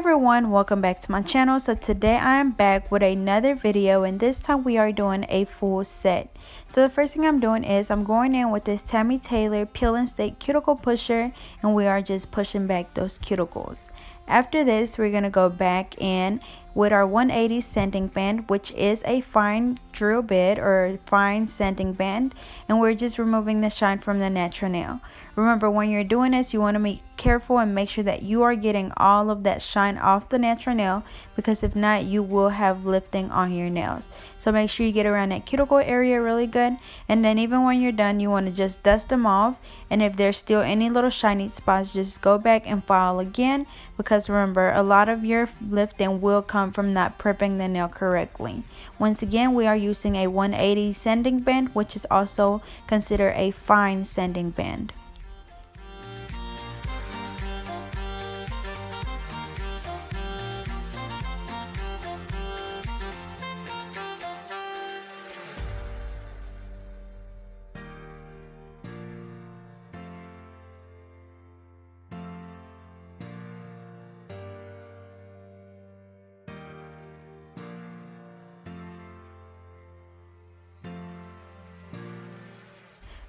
everyone, welcome back to my channel. So today I am back with another video, and this time we are doing a full set. So the first thing I'm doing is I'm going in with this Tammy Taylor Peel and Stick cuticle pusher, and we are just pushing back those cuticles. After this, we're going to go back in with our 180 sanding band, which is a fine drill bit or fine sanding band, and we're just removing the shine from the natural nail. Remember, when you're doing this, you want to be careful and make sure that you are getting all of that shine off the natural nail, because if not, you will have lifting on your nails. So make sure you get around that cuticle area really good, and then even when you're done, you want to just dust them off, and if there's still any little shiny spots, just go back and file again, because remember, a lot of your lifting will come from not prepping the nail correctly. Once again, we are using a 180 sanding band, which is also considered a fine sanding band.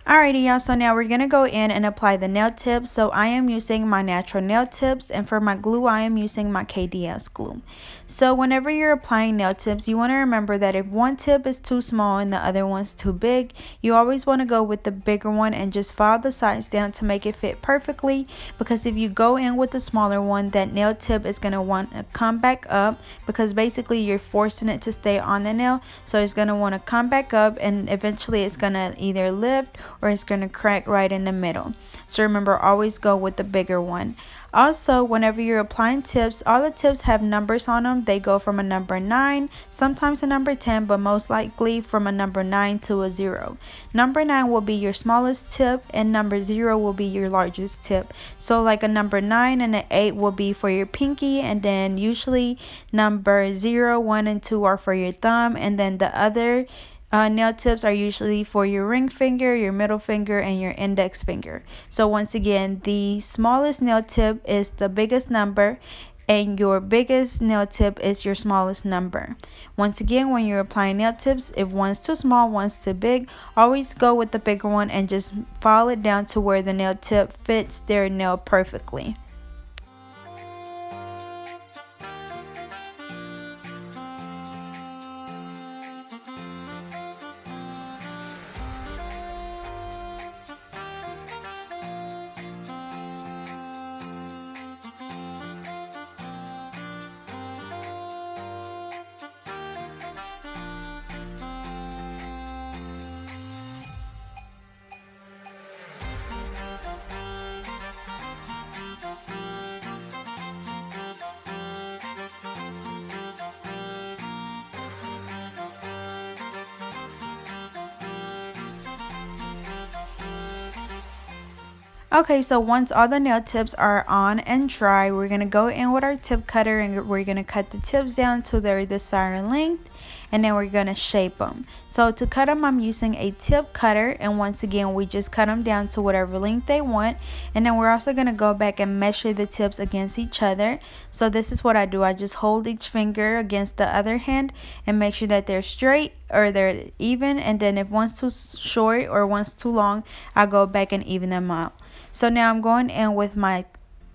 Alrighty y'all, so now we're going to go in and apply the nail tips. So I am using my natural nail tips, and for my glue I am using my KDS glue. So whenever you're applying nail tips, you want to remember that if one tip is too small and the other one's too big, you always want to go with the bigger one and just file the sides down to make it fit perfectly, because if you go in with the smaller one, that nail tip is going to want to come back up, because basically you're forcing it to stay on the nail, so it's going to want to come back up, and eventually it's going to either lift or it's going to crack right in the middle. So remember, always go with the bigger one. Also, whenever you're applying tips, all the tips have numbers on them. They go from a number 9, sometimes a number 10, but most likely from a number 9 to a 0. Number 9 will be your smallest tip, and number 0 will be your largest tip. So like a number 9 and an 8 will be for your pinky, and then usually number 0, 1, and 2 are for your thumb, and then the other nail tips are usually for your ring finger, your middle finger, and your index finger. So once again, the smallest nail tip is the biggest number, and your biggest nail tip is your smallest number. Once again, when you're applying nail tips, if one's too small, one's too big, always go with the bigger one and just file it down to where the nail tip fits their nail perfectly. Okay, so once all the nail tips are on and dry, we're going to go in with our tip cutter, and we're going to cut the tips down to their desired length, and then we're going to shape them. So to cut them, I'm using a tip cutter, and once again, we just cut them down to whatever length they want, and then we're also going to go back and measure the tips against each other. So this is what I do. I just hold each finger against the other hand and make sure that they're straight or they're even, and then if one's too short or one's too long, I go back and even them out. So now I'm going in with my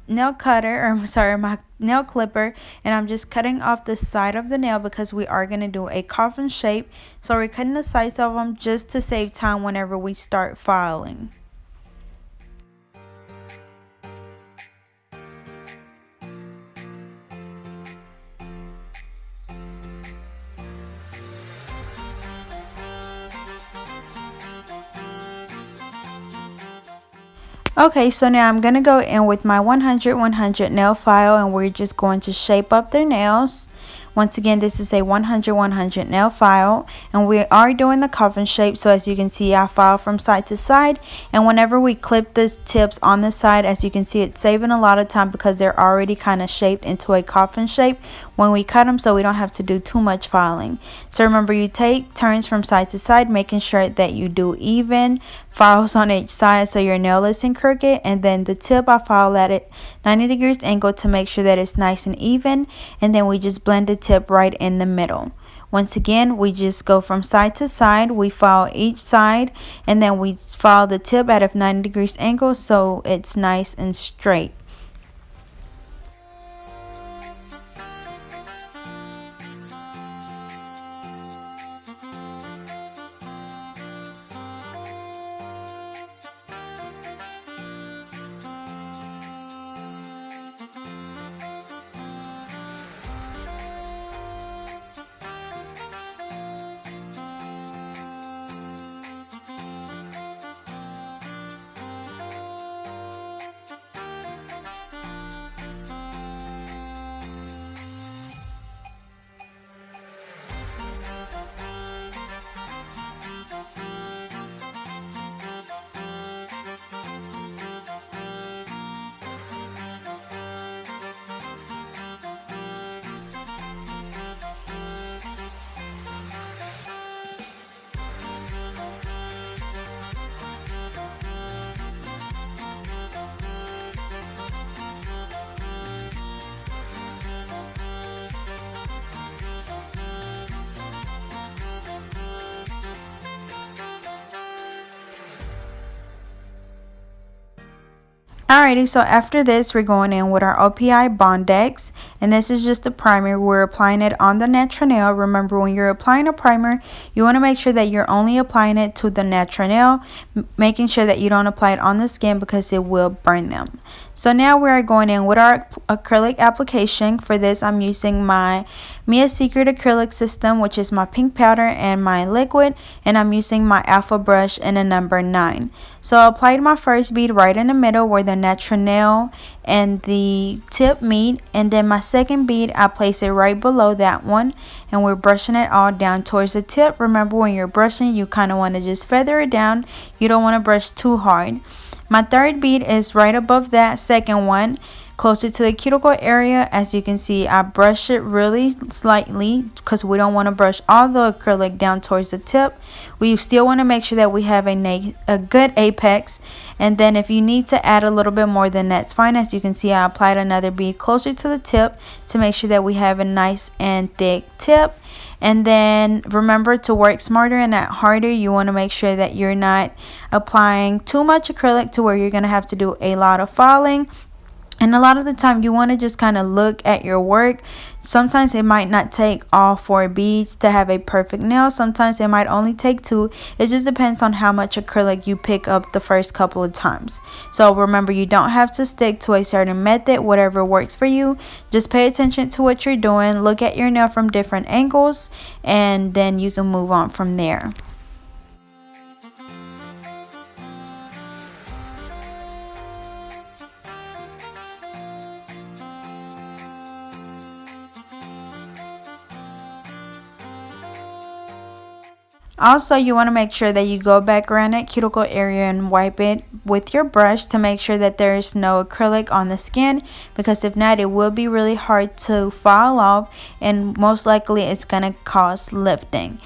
nail cutter, or sorry, my nail clipper, and I'm just cutting off the side of the nail because we are going to do a coffin shape. So we're cutting the sides of them just to save time whenever we start filing. Okay, so now I'm going to go in with my 100-100 nail file, and we're just going to shape up their nails. Once again, this is a 100-100 nail file, and we are doing the coffin shape. So as you can see, I file from side to side, and whenever we clip the tips on the side, as you can see, it's saving a lot of time because they're already kind of shaped into a coffin shape when we cut them, so we don't have to do too much filing. So remember, you take turns from side to side, making sure that you do even files on each side so your nail isn't crooked, and then the tip I file at it 90 degrees angle to make sure that it's nice and even, and then we just blend the tip right in the middle. Once again, we just go from side to side, we file each side, and then we file the tip at a 90 degrees angle so it's nice and straight. Alrighty, so after this, we're going in with our OPI Bondex, and this is just the primer. We're applying it on the natural nail. Remember, when you're applying a primer, you want to make sure that you're only applying it to the natural nail, making sure that you don't apply it on the skin because it will burn them. So now we are going in with our acrylic application. For this, I'm using my Mia Secret acrylic system, which is my pink powder and my liquid, and I'm using my alpha brush in a number 9. So I applied my first bead right in the middle where the natural nail and the tip meet, and then my second bead I place it right below that one, and we're brushing it all down towards the tip. Remember, when you're brushing, you kind of want to just feather it down. You don't want to brush too hard. My third bead is right above that second one, closer to the cuticle area. As you can see, I brush it really slightly because we don't want to brush all the acrylic down towards the tip. We still want to make sure that we have a good apex, and then if you need to add a little bit more, then that's fine. As you can see, I applied another bead closer to the tip to make sure that we have a nice and thick tip. And then remember to work smarter and not harder. You want to make sure that you're not applying too much acrylic to where you're going to have to do a lot of filing. And a lot of the time you want to just kind of look at your work. Sometimes it might not take all 4 beads to have a perfect nail. Sometimes it might only take 2. It just depends on how much acrylic you pick up the first couple of times. So remember, you don't have to stick to a certain method, whatever works for you. Just pay attention to what you're doing. Look at your nail from different angles, and then you can move on from there. Also, you want to make sure that you go back around that cuticle area and wipe it with your brush to make sure that there is no acrylic on the skin, because if not, it will be really hard to file off, and most likely it's going to cause lifting.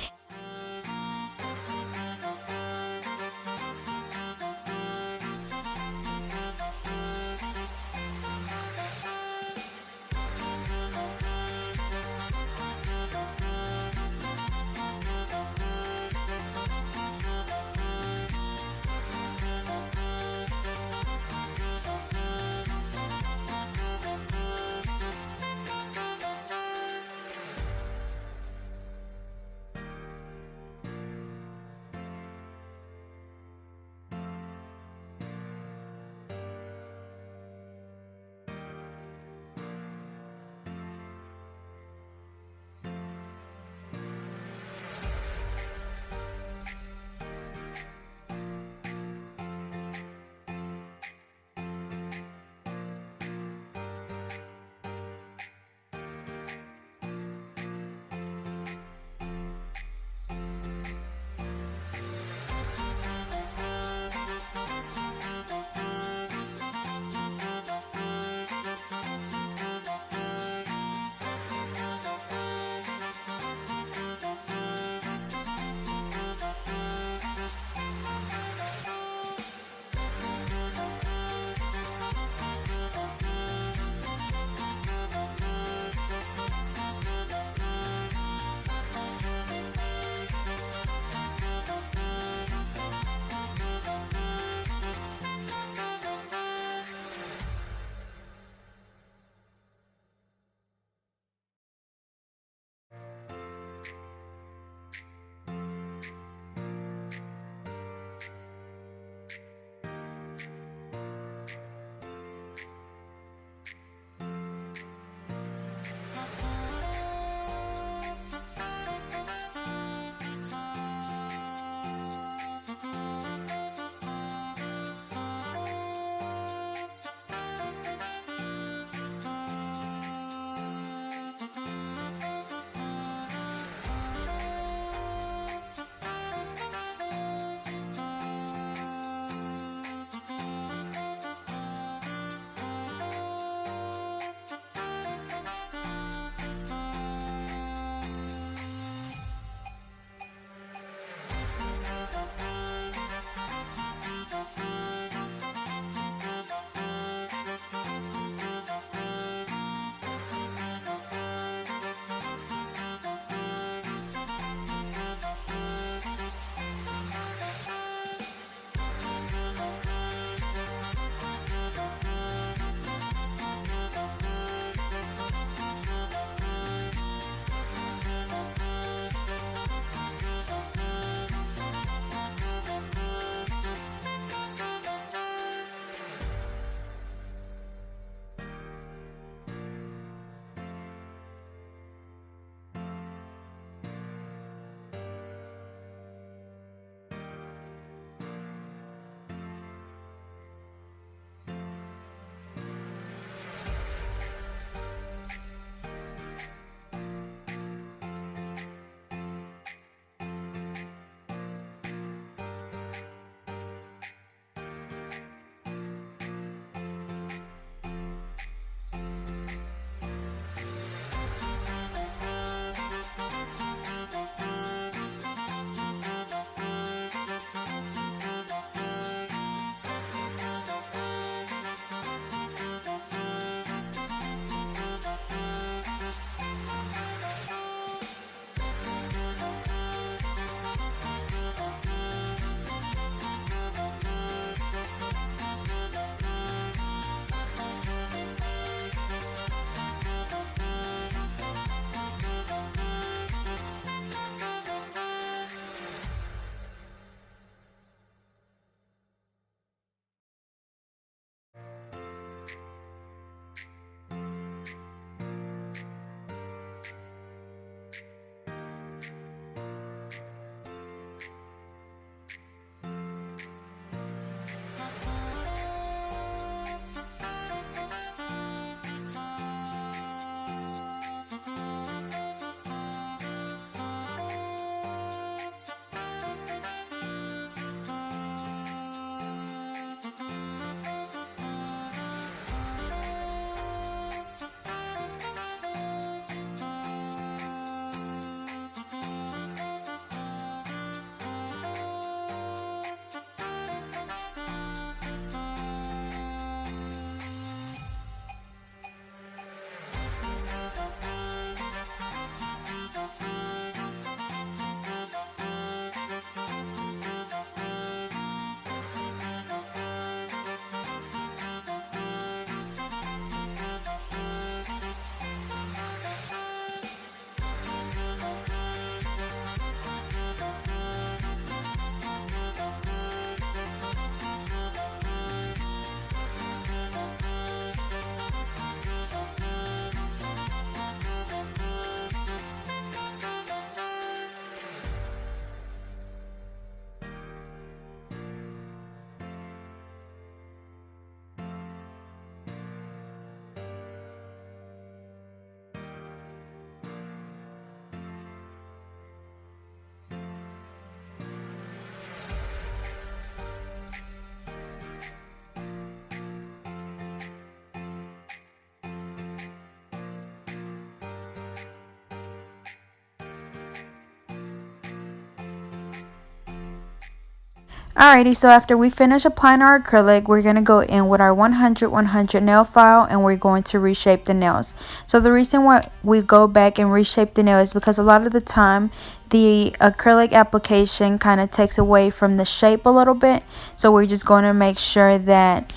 Alrighty, so after we finish applying our acrylic, we're going to go in with our 100 nail file and we're going to reshape the nails. So the reason why we go back and reshape the nail is because a lot of the time the acrylic application kind of takes away from the shape a little bit. So we're just going to make sure that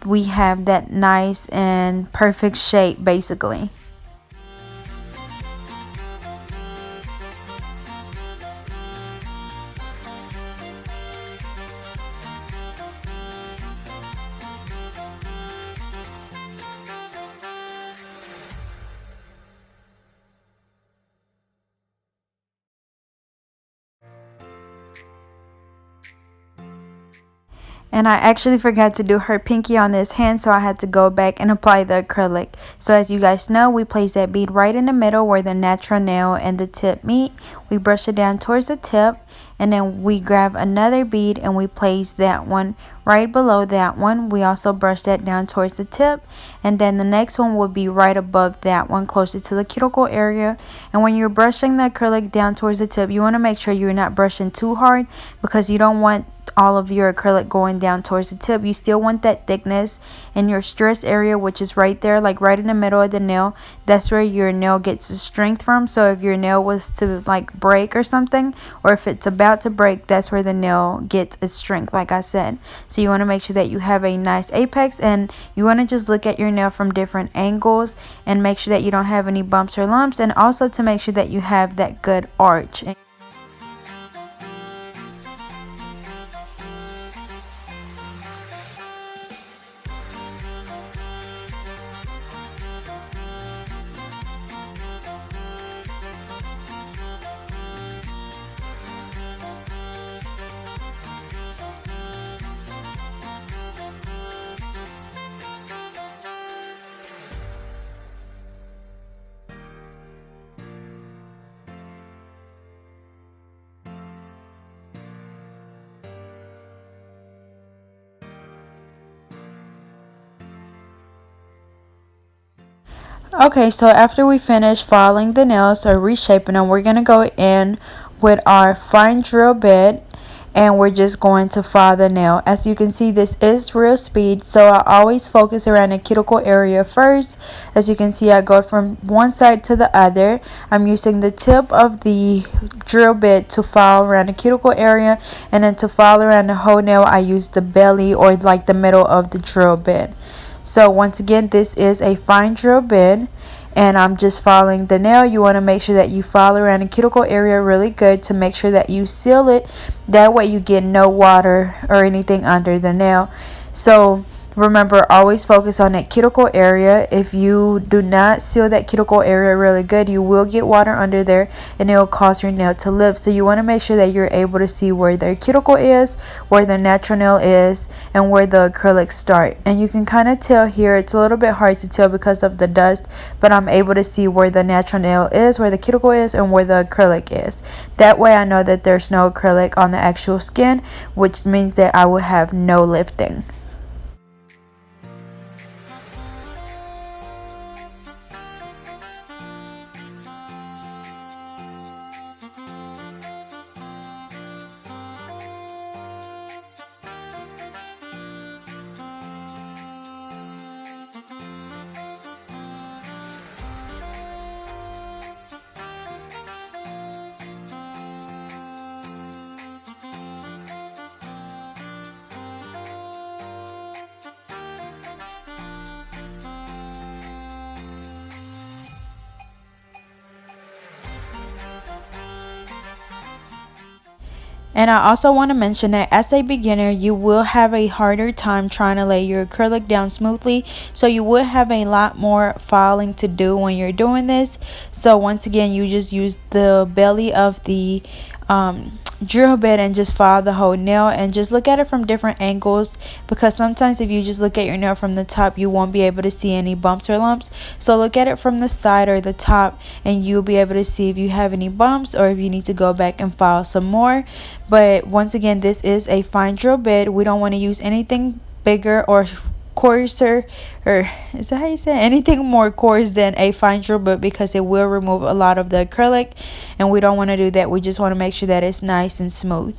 we have that nice and perfect shape basically. And I actually forgot to do her pinky on this hand, so I had to go back and apply the acrylic. So as you guys know, we place that bead right in the middle where the natural nail and the tip meet. We brush it down towards the tip, and then we grab another bead and we place that one right below that one. We also brush that down towards the tip, and then the next one will be right above that one, closer to the cuticle area. And when you're brushing the acrylic down towards the tip, you want to make sure you're not brushing too hard, because you don't want all of your acrylic going down towards the tip. You still want that thickness in your stress area, which is right there, like right in the middle of the nail. That's where your nail gets the strength from. So if your nail was to like break or something, or if it's about to break, that's where the nail gets its strength, like I said. So you want to make sure that you have a nice apex, and you want to just look at your nail from different angles and make sure that you don't have any bumps or lumps, and also to make sure that you have that good arch. Okay, so after we finish filing the nails or reshaping them, we're going to go in with our fine drill bit, and we're just going to file the nail. As you can see, this is real speed, so I always focus around the cuticle area first. As you can see, I go from one side to the other. I'm using the tip of the drill bit to file around the cuticle area, and then to file around the whole nail, I use the belly or like the middle of the drill bit. So once again, this is a fine drill bit, and I'm just filing the nail. You want to make sure that you file around the cuticle area really good to make sure that you seal it. That way you get no water or anything under the nail. So remember, always focus on that cuticle area. If you do not seal that cuticle area really good, you will get water under there and it will cause your nail to lift. So you want to make sure that you're able to see where the cuticle is, where the natural nail is, and where the acrylics start. And you can kind of tell here, it's a little bit hard to tell because of the dust, but I'm able to see where the natural nail is, where the cuticle is, and where the acrylic is. That way I know that there's no acrylic on the actual skin, which means that I will have no lifting. And I also want to mention that as a beginner, you will have a harder time trying to lay your acrylic down smoothly. So you will have a lot more filing to do when you're doing this. So once again, you just use the belly of the drill bit and just file the whole nail, and just look at it from different angles, because sometimes if you just look at your nail from the top, you won't be able to see any bumps or lumps. So look at it from the side or the top, and you'll be able to see if you have any bumps or if you need to go back and file some more. But once again, this is a fine drill bit. We don't want to use anything bigger or coarser, or is that how you say it? Anything more coarse than a fine drill bit, because it will remove a lot of the acrylic, and we don't want to do that. We just want to make sure that it's nice and smooth.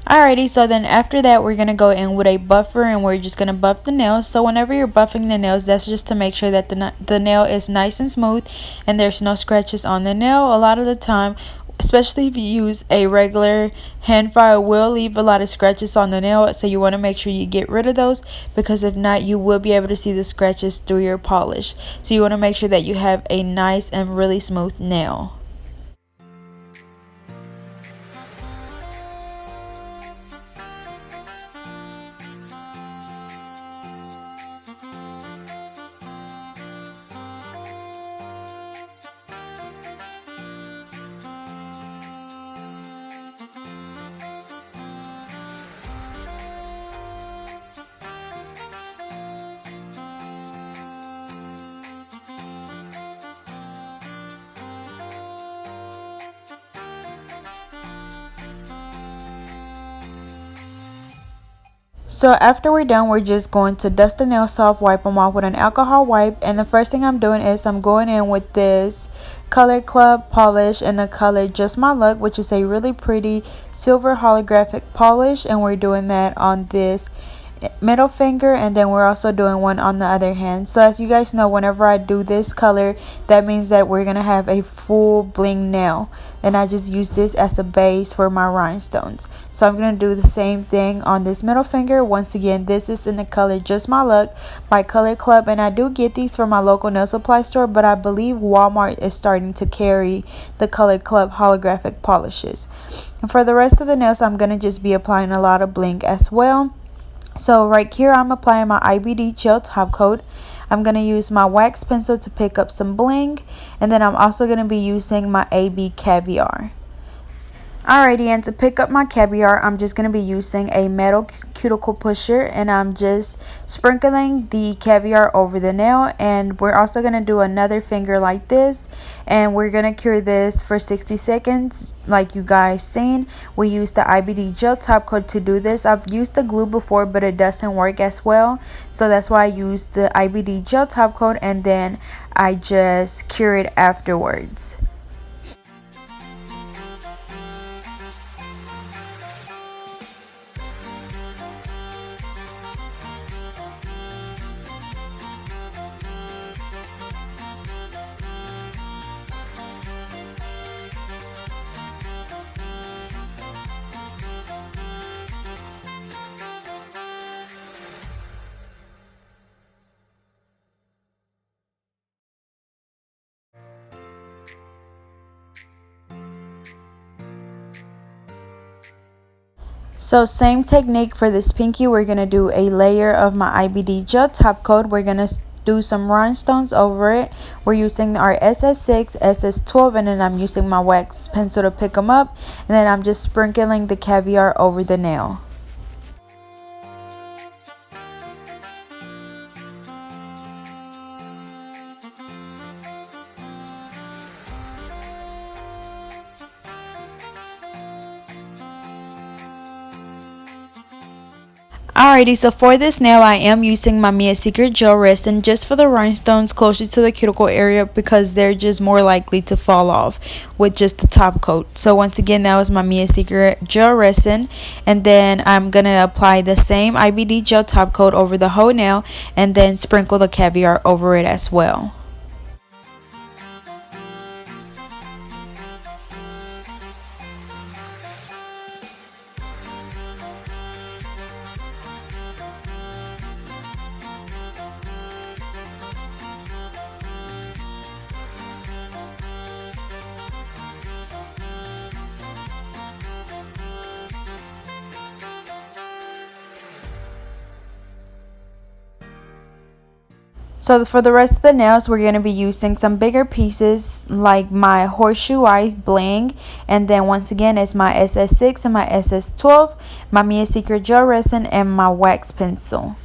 Alrighty, so then after that we're gonna go in with a buffer and we're just gonna buff the nails. So whenever you're buffing the nails, that's just to make sure that the nail is nice and smooth and there's no scratches on the nail. A lot of the time, especially if you use a regular hand file, will leave a lot of scratches on the nail, so you want to make sure you get rid of those, because if not, you will be able to see the scratches through your polish. So you want to make sure that you have a nice and really smooth nail. So after we're done, we're just going to dust the nails off, wipe them off with an alcohol wipe. And the first thing I'm doing is I'm going in with this Color Club polish in the color Just My Luck, which is a really pretty silver holographic polish. And we're doing that on this middle finger, and then we're also doing one on the other hand. So as you guys know, whenever I do this color, that means that we're gonna have a full bling nail, and I just use this as a base for my rhinestones. So I'm gonna do the same thing on this middle finger. Once again, this is in the color Just My Luck by Color Club, and I do get these from my local nail supply store, but I believe Walmart is starting to carry the Color Club holographic polishes. And for the rest of the nails, I'm gonna just be applying a lot of bling as well. So right here, I'm applying my IBD gel top coat. I'm going to use my wax pencil to pick up some bling, and then I'm also going to be using my AB Caviar. Alrighty, and to pick up my caviar, I'm just going to be using a metal cuticle pusher, and I'm just sprinkling the caviar over the nail. And we're also going to do another finger like this, and we're going to cure this for 60 seconds like you guys seen. We use the IBD gel top coat to do this. I've used the glue before, but it doesn't work as well, so that's why I use the IBD gel top coat, and then I just cure it afterwards. So same technique for this pinky. We're going to do a layer of my IBD gel top coat. We're going to do some rhinestones over it. We're using our SS6, SS12, and then I'm using my wax pencil to pick them up. And then I'm just sprinkling the caviar over the nail. Alrighty, so for this nail, I am using my Mia Secret Gel Resin just for the rhinestones closer to the cuticle area, because they're just more likely to fall off with just the top coat. So once again, that was my Mia Secret Gel Resin, and then I'm going to apply the same IBD gel top coat over the whole nail, and then sprinkle the caviar over it as well. So for the rest of the nails, we're going to be using some bigger pieces like my horseshoe eye bling, and then once again it's my SS6 and my SS12, my Mia Secret Gel Resin, and my wax pencil.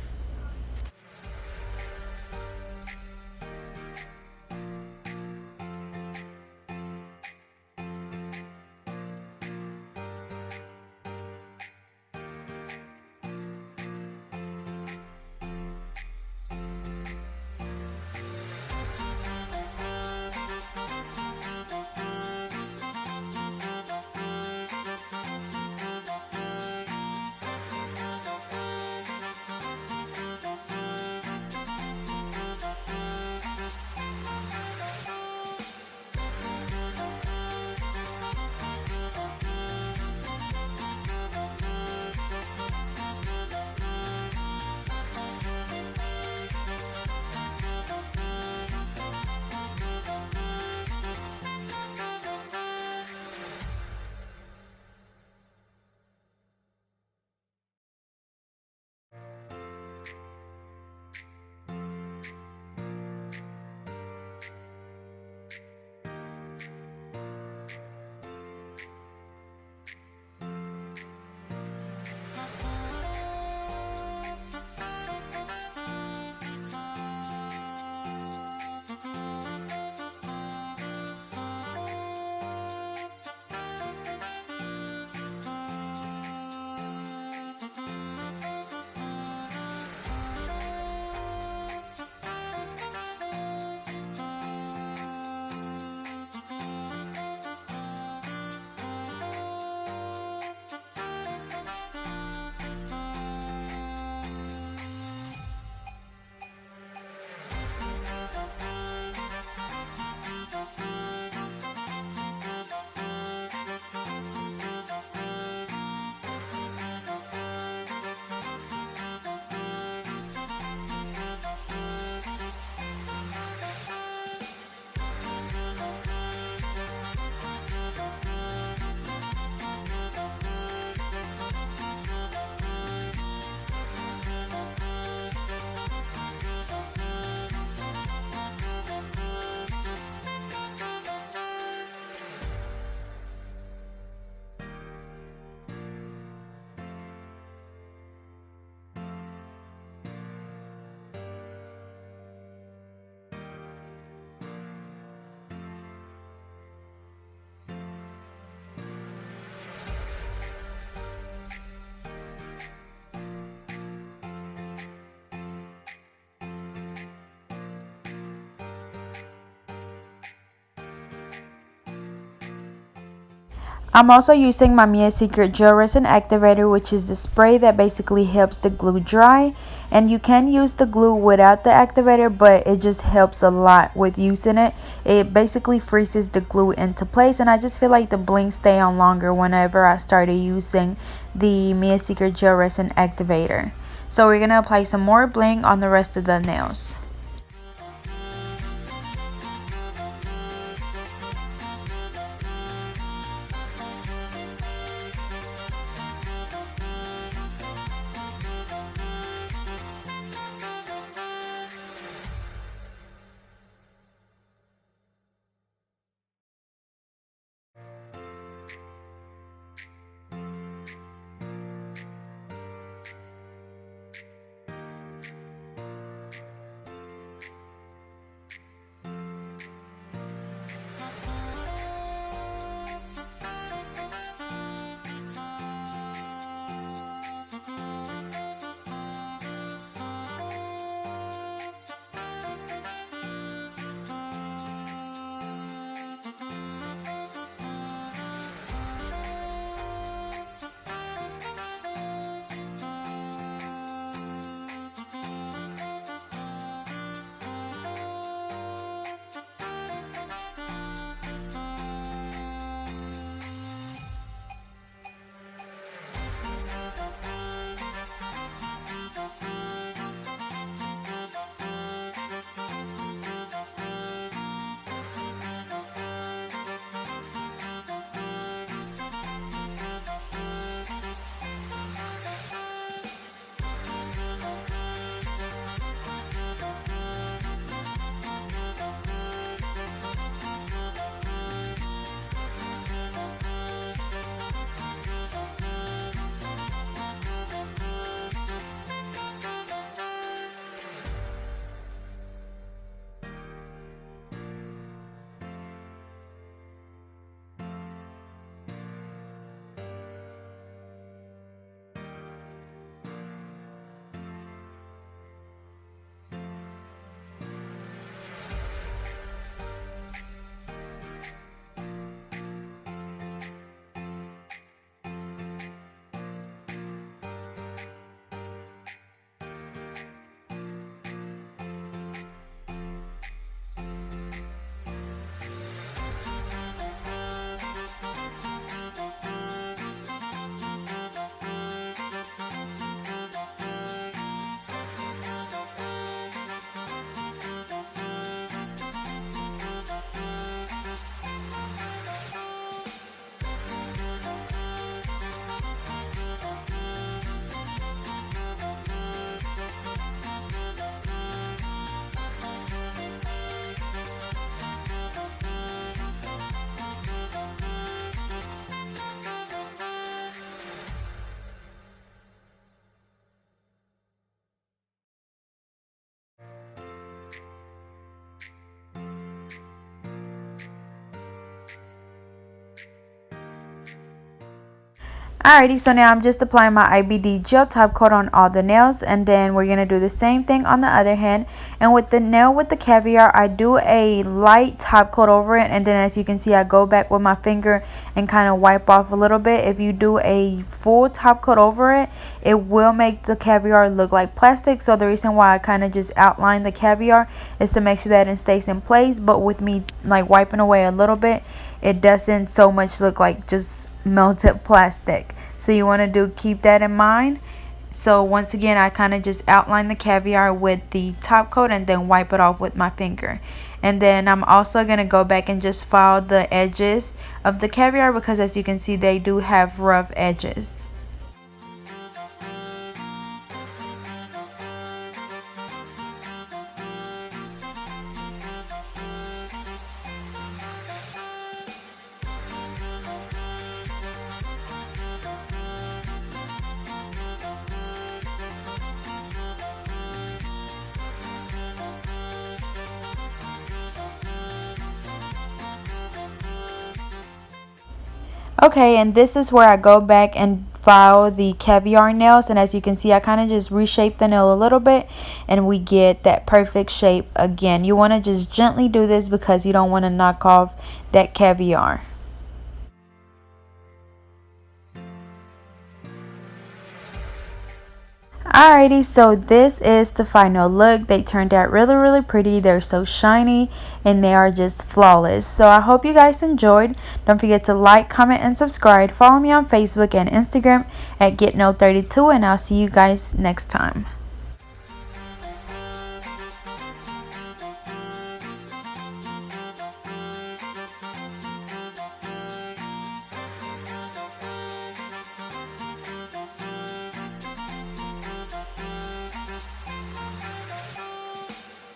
I'm also using my Mia Secret Gel Resin Activator, which is the spray that basically helps the glue dry. And you can use the glue without the activator, but it just helps a lot with using it. It basically freezes the glue into place, and I just feel like the bling stay on longer whenever I started using the Mia Secret Gel Resin Activator. So we're going to apply some more bling on the rest of the nails. Alrighty, so now I'm just applying my IBD gel top coat on all the nails, and then we're going to do the same thing on the other hand. And with the nail with the caviar, I do a light top coat over it, and then as you can see, I go back with my finger and kind of wipe off a little bit. If you do a full top coat over it, it will make the caviar look like plastic. So the reason why I kind of just outline the caviar is to make sure that it stays in place, but with me like wiping away a little bit, it doesn't so much look like just melted plastic. So you want to keep that in mind. So once again, I kind of just outline the caviar with the top coat and then wipe it off with my finger. And then I'm also going to go back and just file the edges of the caviar, because as you can see, they do have rough edges. Okay, and this is where I go back and file the caviar nails, and as you can see, I kind of just reshape the nail a little bit and we get that perfect shape again. You want to just gently do this because you don't want to knock off that caviar. Alrighty, so this is the final look. They turned out really pretty. They're so shiny and they are just flawless. So I hope you guys enjoyed. Don't forget to like, comment, and subscribe. Follow me on Facebook and Instagram at GetNailed32, and I'll see you guys next time.